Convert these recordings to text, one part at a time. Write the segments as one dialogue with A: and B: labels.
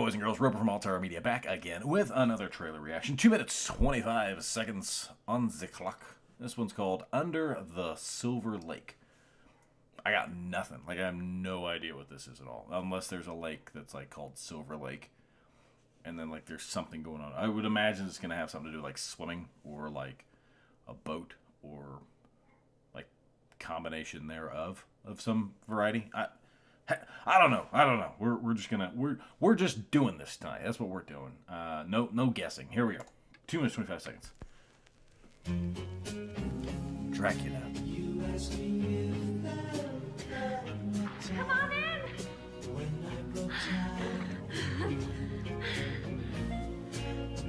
A: boys and girls? Roper from Altara Media back again with another trailer reaction. 2 minutes, 25 seconds on the clock. This one's called Under the Silver Lake. I got nothing. Like, I have no idea what this is at all. Unless there's a lake that's, like, called Silver Lake. And then, like, there's something going on. I would imagine it's going to have something to do, like, swimming. Or, like, a boat. Or, like, combination thereof. Of some variety. I don't know. We're just gonna we're just doing this tonight. That's what we're doing. No guessing. Here we go. 2 minutes 25 seconds. Dracula.
B: Come on in.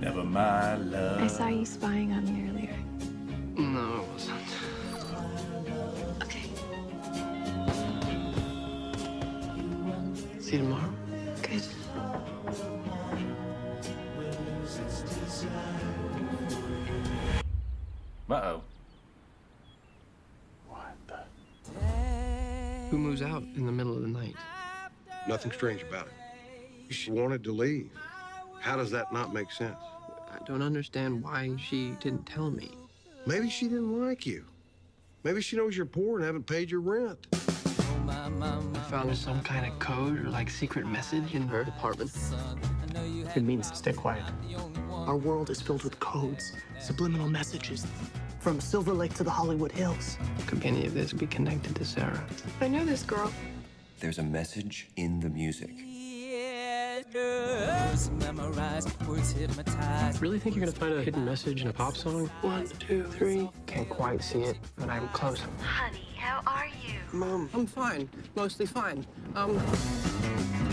A: Never my love.
C: I saw you spying on me earlier.
D: No, it wasn't.
C: Okay.
D: See you tomorrow.
C: Good.
A: Uh-oh.
D: Who moves out in the middle of the night?
E: Nothing strange about it. She wanted to leave. How does that not make sense?
D: I don't understand why she didn't tell me.
E: Maybe she didn't like you. Maybe she knows you're poor and haven't paid your rent.
D: I found some kind of code or like secret message in her apartment.
F: It means stay quiet. Our world is filled with codes, subliminal messages, from Silver Lake to the Hollywood Hills.
D: Could any of this be connected to Sarah?
C: I know this girl.
G: There's a message in the music.
D: Really think you're gonna find a hidden message in a pop song? 1, 2, 3. Can't quite see it, but I'm close.
B: Honey, how are you?
D: Mom, I'm fine. Mostly fine.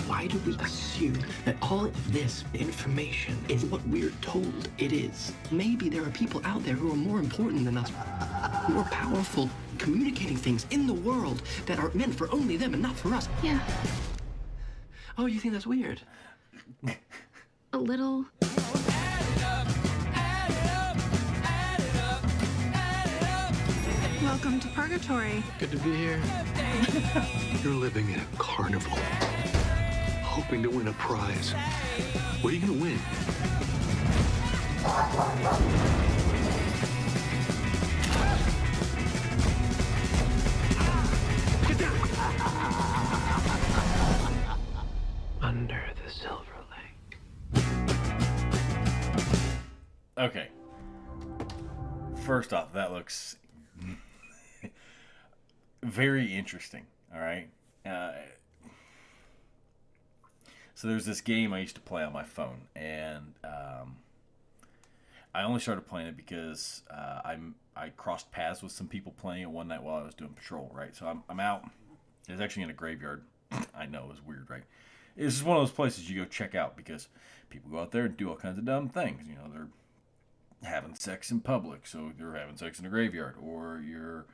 F: Why do we assume that all of this information is what we're told it is? Maybe there are people out there who are more important than us, more powerful, communicating things in the world that are meant for only them and not for us.
C: Yeah,
F: Oh, you think that's weird?
C: a little.
B: Welcome to Purgatory.
D: Good to be here.
E: You're living in a carnival, hoping to win a prize. What are you gonna win?
D: Under the Silver Lake.
A: Okay. First off, that looks very interesting. All right. So there's this game I used to play on my phone, and I only started playing it because I crossed paths with some people playing it one night while I was doing patrol. Right. So I'm out. It's actually in a graveyard. I know, it was weird, right? It's just one of those places you go check out because people go out there and do all kinds of dumb things. You know, they're having sex in public, so you're having sex in a graveyard, or you're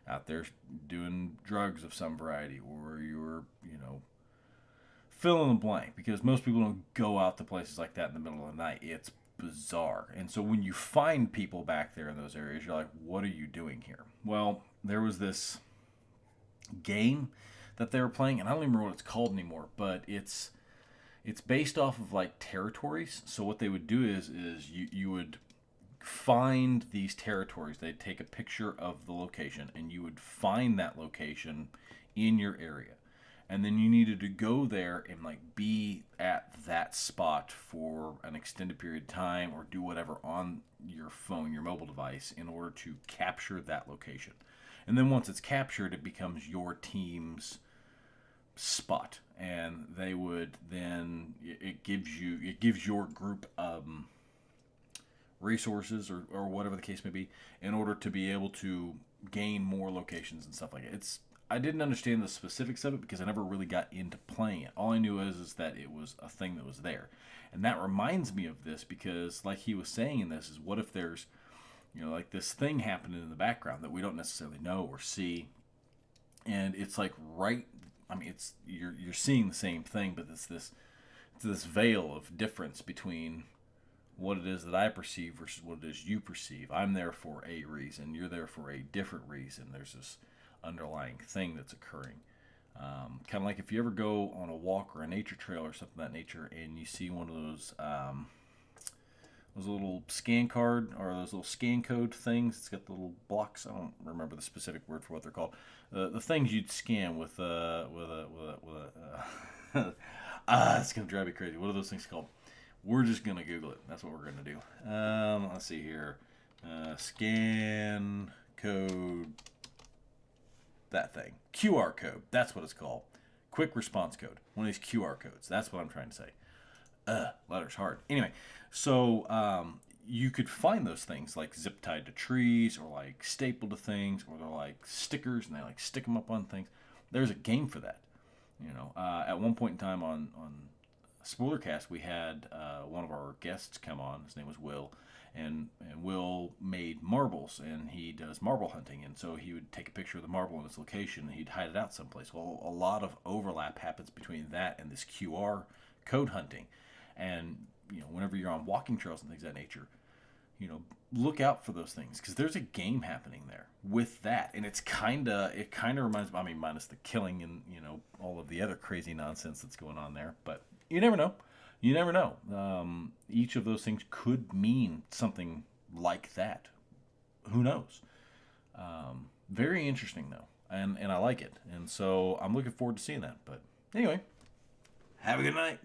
A: out there doing drugs of some variety, or you're, you know, fill in the blank, because most people don't go out to places like that in the middle of the night. It's bizarre. And so when you find people back there in those areas, you're like, what are you doing here? Well, there was this game that they were playing, and I don't even remember what it's called anymore, but it's based off of like territories. So what they would do is you would find these territories. They'd take a picture of the location, and you would find that location in your area, and then you needed to go there and like be at that spot for an extended period of time, or do whatever on your phone, your mobile device, in order to capture that location. And then once it's captured, it becomes your team's spot, and they would then, it gives your group resources, or whatever the case may be, in order to be able to gain more locations and stuff like it. I didn't understand the specifics of it because I never really got into playing it. All I knew is that it was a thing that was there. And that reminds me of this because, like he was saying in this, is what if there's, you know, like this thing happening in the background that we don't necessarily know or see, and it's like it's you're seeing the same thing, but it's this veil of difference between what it is that I perceive versus what it is you perceive. I'm there for a reason. You're there for a different reason. There's this underlying thing that's occurring. Kind of like if you ever go on a walk or a nature trail or something of that nature, and you see one of those little scan card or those little scan code things. It's got the little blocks. I don't remember the specific word for what they're called. The things you'd scan with it's gonna drive me crazy. What are those things called? We're just gonna Google it. That's what we're gonna do. Let's see here. Scan code. That thing. QR code. That's what it's called. Quick response code. One of these QR codes. That's what I'm trying to say. Letters hard. Anyway, so you could find those things like zip tied to trees or like stapled to things, or they're like stickers and they like stick them up on things. There's a game for that. You know, at one point in time on Spoilercast, we had one of our guests come on. His name was Will, and Will made marbles, and he does marble hunting. And so he would take a picture of the marble in its location, and he'd hide it out someplace. Well, a lot of overlap happens between that and this QR code hunting. And you know, whenever you're on walking trails and things of that nature, you know, look out for those things, because there's a game happening there with that, and it kind of reminds me. I mean, minus the killing and you know all of the other crazy nonsense that's going on there, but you never know. You never know. Each of those things could mean something like that. Who knows? Very interesting though, and I like it, and so I'm looking forward to seeing that. But anyway, have a good night.